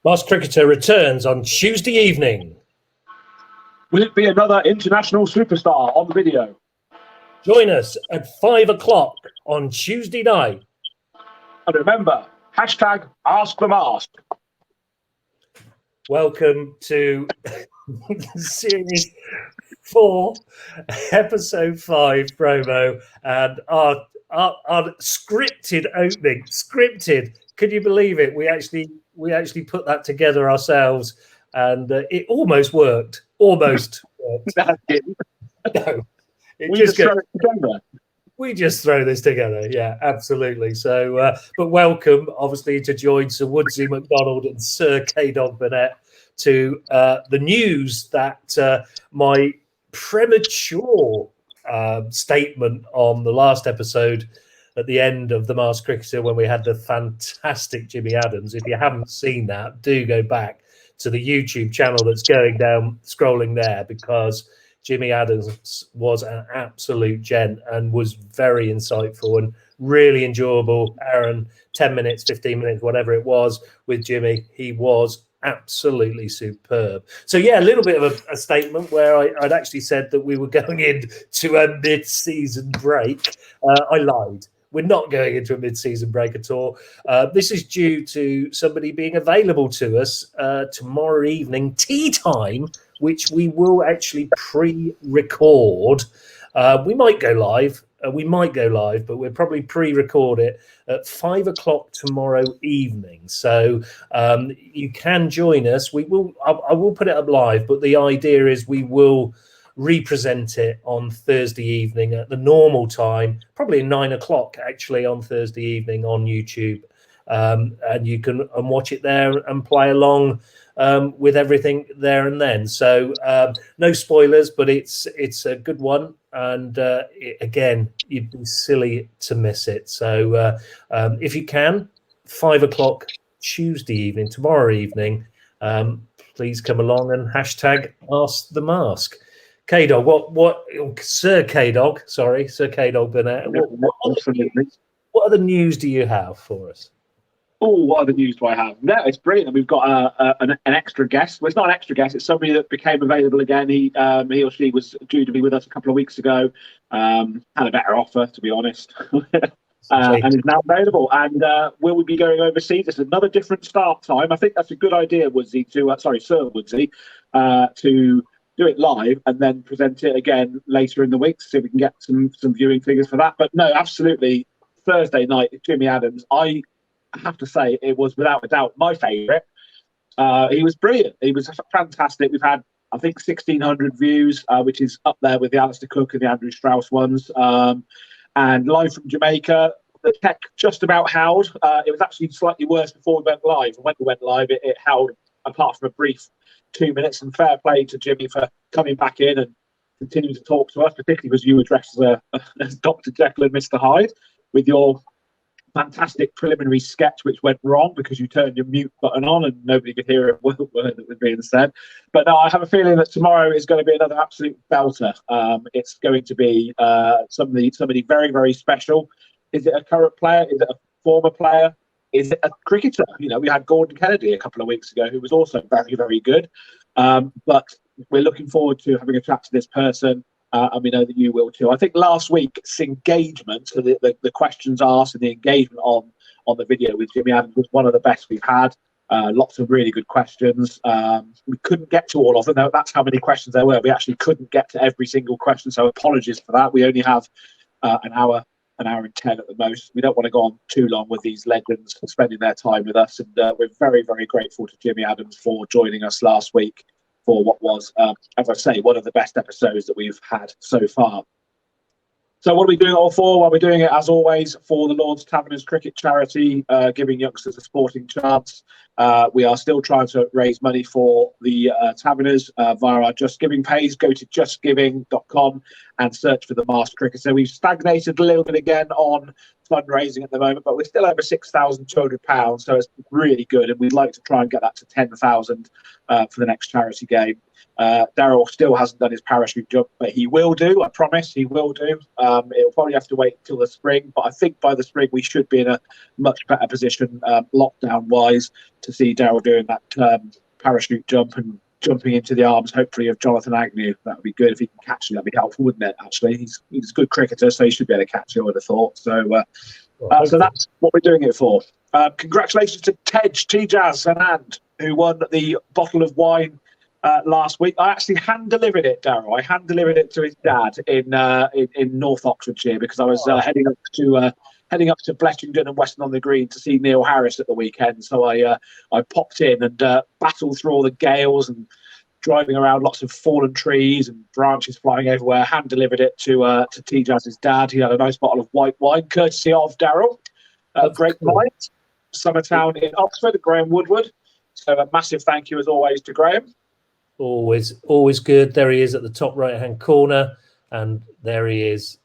Masked Cricketer returns on Tuesday evening. Will it be another international superstar on the video? Join us at 5 o'clock on Tuesday night. And remember, #AskTheMask. Welcome to Series 4, Episode 5 promo, and our scripted opening. Scripted. Can you believe it? We actually put that together ourselves, and it almost worked. Almost worked. No, we just throw this together. Yeah, absolutely. So, but welcome, obviously, to join Sir Woodsy McDonald and Sir K-Dog Burnett to the news that my premature statement on the last episode at the end of the Masked Cricketer, when we had the fantastic Jimmy Adams. If you haven't seen that, do go back to the YouTube channel that's going down, scrolling there, because Jimmy Adams was an absolute gent and was very insightful and really enjoyable. Aaron, 10 minutes, 15 minutes, whatever it was with Jimmy, he was absolutely superb. So yeah, a little bit of a statement where I'd actually said that we were going into a mid-season break. I lied. We're not going into a mid-season break at all. This is due to somebody being available to us tomorrow evening, tea time, which we will actually pre-record. We might go live. But we'll probably pre-record it at 5 o'clock tomorrow evening. So you can join us. I will put it up live, but the idea is we will represent it on Thursday evening at the normal time, probably 9 o'clock actually on Thursday evening on YouTube. And you can watch it there and play along with everything there and then. So no spoilers, but it's a good one. And again, you'd be silly to miss it. So if you can, 5 o'clock Tuesday evening, tomorrow evening, please come along and #AskTheMask. K-Dog, what Sir K-Dog, sorry, Sir K-Dog Burnett, what other news do you have for us? Oh, what other news do I have? No, it's brilliant. We've got an extra guest. Well, it's not an extra guest. It's somebody that became available again. He or she was due to be with us a couple of weeks ago. Had a better offer, to be honest, and is now available. And will we be going overseas? It's another different start time. I think that's a good idea, Woodsy, Sir Woodsy, to do it live and then present it again later in the week to see if we can get some viewing figures for that. But no, absolutely, Thursday night, Jimmy Adams. I have to say it was without a doubt my favourite. He was brilliant. He was fantastic. We've had, I think, 1,600 views, which is up there with the Alistair Cook and the Andrew Strauss ones. And live from Jamaica, the tech just about held. It was actually slightly worse before we went live. And when we went live, it held, apart from a brief 2 minutes. And fair play to Jimmy for coming back in and continuing to talk to us, particularly because you were dressed as Dr. Jekyll and Mr. Hyde with your fantastic preliminary sketch, which went wrong because you turned your mute button on and nobody could hear a word that was being said. But no, I have a feeling that tomorrow is going to be another absolute belter. It's going to be somebody very, very special. Is it a current player? Is it a former player? Is it a cricketer? You know, we had Gordon Kennedy a couple of weeks ago, who was also very, very good. But we're looking forward to having a chat to this person. And we know that you will too. I think last week's engagement, so the questions asked and the engagement on the video with Jimmy Adams was one of the best we've had. Lots of really good questions. We couldn't get to all of them. That's how many questions there were. We actually couldn't get to every single question, so apologies for that. We only have an hour and 10 at the most. We don't want to go on too long with these legends spending their time with us. And we're very, very grateful to Jimmy Adams for joining us last week for what was, as I say, one of the best episodes that we've had so far. So what are we doing it all for? Well, we're doing it, as always, for the Lord's Taverners Cricket Charity, giving youngsters a sporting chance. We are still trying to raise money for the Taverners via our Just Giving page. Go to justgiving.com and search for the Masked Cricketer. So we've stagnated a little bit again on fundraising at the moment, but we're still over £6,200, so it's really good. And we'd like to try and get that to 10,000 for the next charity game. Darryl still hasn't done his parachute jump, but he will do. I promise he will do. It'll probably have to wait until the spring, but I think by the spring we should be in a much better position, lockdown-wise, to see Darryl doing that parachute jump and jumping into the arms, hopefully, of Jonathan Agnew. That would be good if he can catch it. That'd be helpful, wouldn't it? Actually, he's a good cricketer, so he should be able to catch it, I would have thought. So, so that's what we're doing it for. Congratulations to Tejaz Anand, who won the bottle of wine last week. I actually hand delivered it, Darryl. I hand delivered it to his dad in North Oxfordshire, because I was heading up to Blessington and Weston-on-the-Green to see Neil Harris at the weekend. So I popped in and battled through all the gales and driving around lots of fallen trees and branches flying everywhere. Hand delivered it to Tejaz's dad. He had a nice bottle of white wine, courtesy of Darryl. Great Mind, Summertown in Oxford, Graham Woodward. So a massive thank you as always to Graham. Always good. There he is at the top right-hand corner, and there he is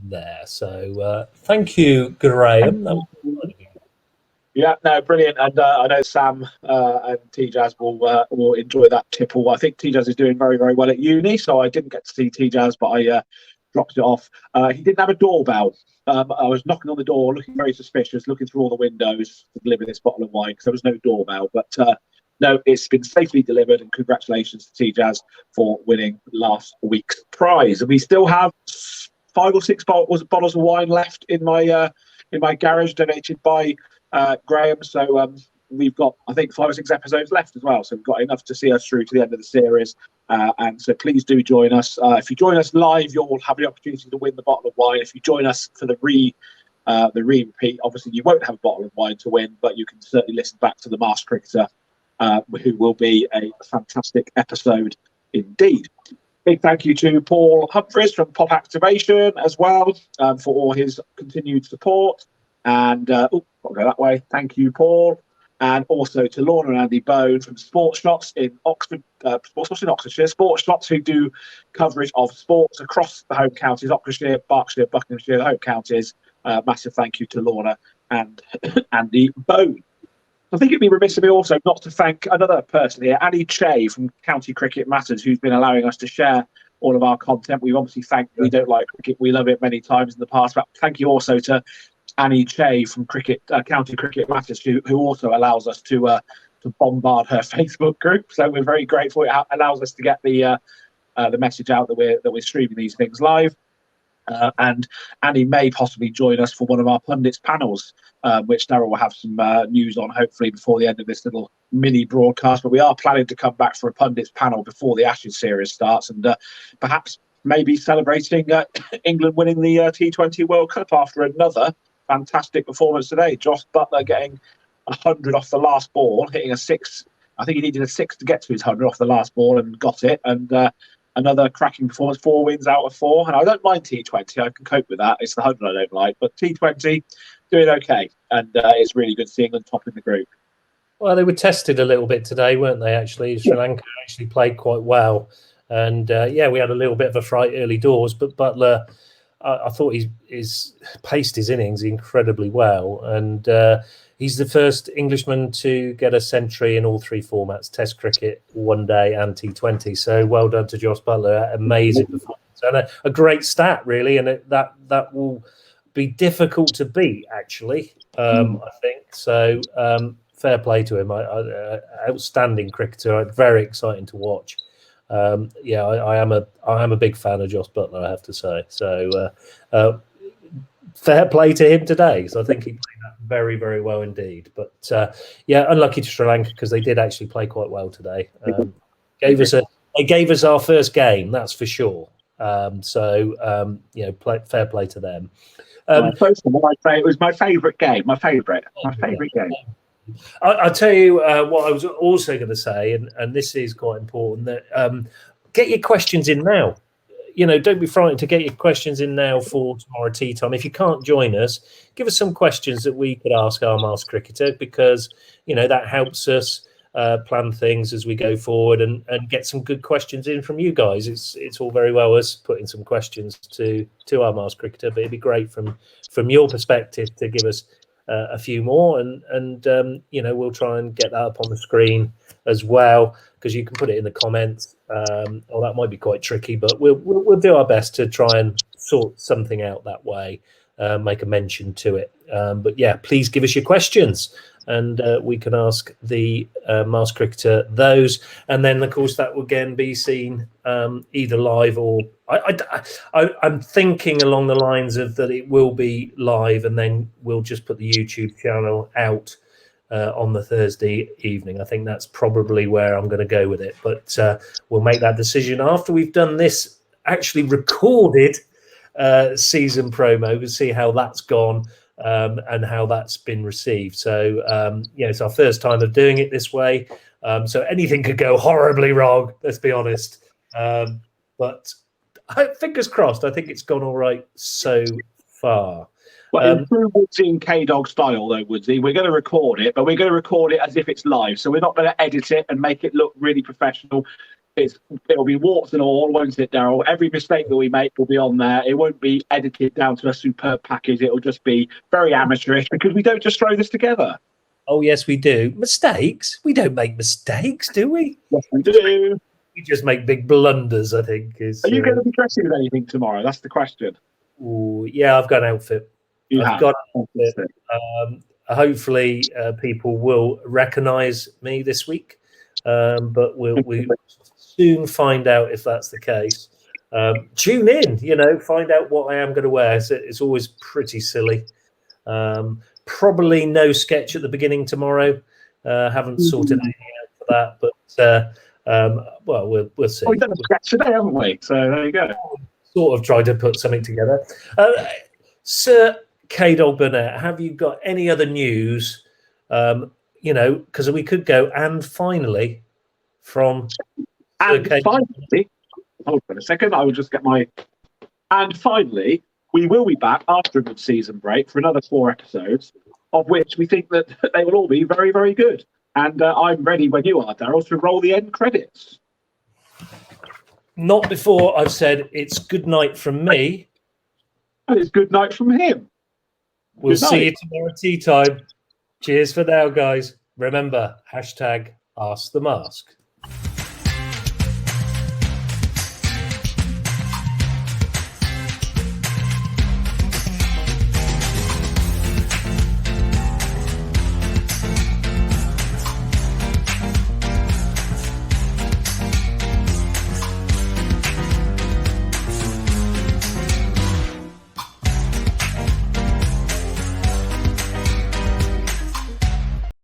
there. So thank you, Graham. Yeah, no, brilliant. And I know Sam and Tejaz will enjoy that tipple. I think Tejaz is doing very, very well at uni, so I didn't get to see Tejaz, but I dropped it off. He didn't have a doorbell. I was knocking on the door, looking very suspicious, looking through all the windows to deliver this bottle of wine because there was no doorbell. But no, it's been safely delivered, and congratulations to Tejaz for winning last week's prize. And we still have 5 or 6 bottles of wine left in my garage, donated by Graham. So we've got, I think, 5 or 6 episodes left as well. So we've got enough to see us through to the end of the series. And so please do join us. If you join us live, you'll have the opportunity to win the bottle of wine. If you join us for the repeat, obviously you won't have a bottle of wine to win, but you can certainly listen back to the Masked Cricketer, who will be a fantastic episode indeed. Big thank you to Paul Humphreys from Pop Activation as well, for all his continued support. And I'll go that way. Thank you, Paul. And also to Lorna and Andy Bone from Sports Shots in Oxford, Oxfordshire, Sports Shots, who do coverage of sports across the home counties, Oxfordshire, Berkshire, Buckinghamshire, the home counties. Massive thank you to Lorna and Andy Bone. I think it'd be remiss of me also not to thank another person here, Annie Che from County Cricket Matters, who's been allowing us to share all of our content. We've obviously thanked We Don't Like Cricket, We Love It many times in the past, but thank you also to Annie Che from County Cricket Matters, who also allows us to bombard her Facebook group. So we're very grateful. It allows us to get the message out that we're streaming these things live. And Annie may possibly join us for one of our pundits panels, which Darryl will have some news on hopefully before the end of this little mini broadcast. But we are planning to come back for a pundits panel before the Ashes series starts, and perhaps maybe celebrating England winning the T20 World Cup after another fantastic performance today. Josh Buttler getting 100 off the last ball, hitting a 6. I think he needed a 6 to get to his 100 off the last ball and got it. And another cracking performance, 4 wins out of 4. And I don't mind T20. I can cope with that. It's the 100 I don't like. But T20, doing okay. And it's really good seeing them top in the group. Well, they were tested a little bit today, weren't they, actually? Sri Lanka actually played quite well. And, we had a little bit of a fright early doors. But Buttler, I thought he's paced his innings incredibly well. And he's the first Englishman to get a century in all 3 formats, Test cricket, One Day and T20. So well done to Josh Buttler. Amazing performance. And a great stat, really. And that will be difficult to beat, actually, I think. So fair play to him. Outstanding cricketer. Very exciting to watch. I am a big fan of Josh Buttler, I have to say. So fair play to him today. So I think he played that very, very well indeed. But unlucky to Sri Lanka because they did actually play quite well today. They gave us our first game, that's for sure. Fair play to them. First of all, I'd say it was my favourite game. My favourite game. I'll tell you what I was also going to say, and this is quite important, that get your questions in now. Don't be frightened to get your questions in now for tomorrow tea time. If you can't join us, give us some questions that we could ask our Masked Cricketer, because, that helps us plan things as we go forward and get some good questions in from you guys. It's all very well us putting some questions to our Masked Cricketer, but it'd be great from your perspective to give us a few more, and we'll try and get that up on the screen as well, because you can put it in the comments. Or that might be quite tricky, but we'll do our best to try and sort something out that way, make a mention to it. But yeah, please give us your questions, and we can ask the masked cricketer those, and then of course that will again be seen either live or I'm thinking along the lines of that it will be live, and then we'll just put the YouTube channel out on the Thursday evening. I think that's probably where I'm going to go with it, but we'll make that decision after we've done this actually recorded season promo. We'll see how that's gone and how that's been received. So it's our first time of doing it this way, so anything could go horribly wrong, let's be honest, but fingers crossed. I think it's gone all right so far. Well, in true Woodsy and K-Dog style, though, Woodsy, we're going to record it, but we're going to record it as if it's live. So we're not going to edit it and make it look really professional. It'll be warts and all, won't it, Darryl? Every mistake that we make will be on there. It won't be edited down to a superb package. It'll just be very amateurish, because we don't just throw this together. Oh, yes, we do. Mistakes? We don't make mistakes, do we? Yes, we do. We just make big blunders, I think. Are you going to be dressing with anything tomorrow? That's the question. Ooh, yeah, I've got an outfit. I've got an outfit. Hopefully, people will recognise me this week, but we'll soon find out if that's the case. Tune in, find out what I am going to wear. It's always pretty silly. Probably no sketch at the beginning tomorrow. Haven't sorted anything out for that, but we'll see. We've done a sketch today, haven't we? So there you go. Sort of tried to put something together. Sir K-Dog Burnett, have you got any other news? Because we could go and finally from. And finally, hold on a second, I will just get my. And finally, we will be back after a good season break for another 4 episodes, of which we think that they will all be very, very good. And I'm ready when you are, Darryl, to roll the end credits. Not before I've said it's good night from me. And it's good night from him. We'll see you tomorrow tea time. Cheers for now, guys. Remember, #AskTheMask.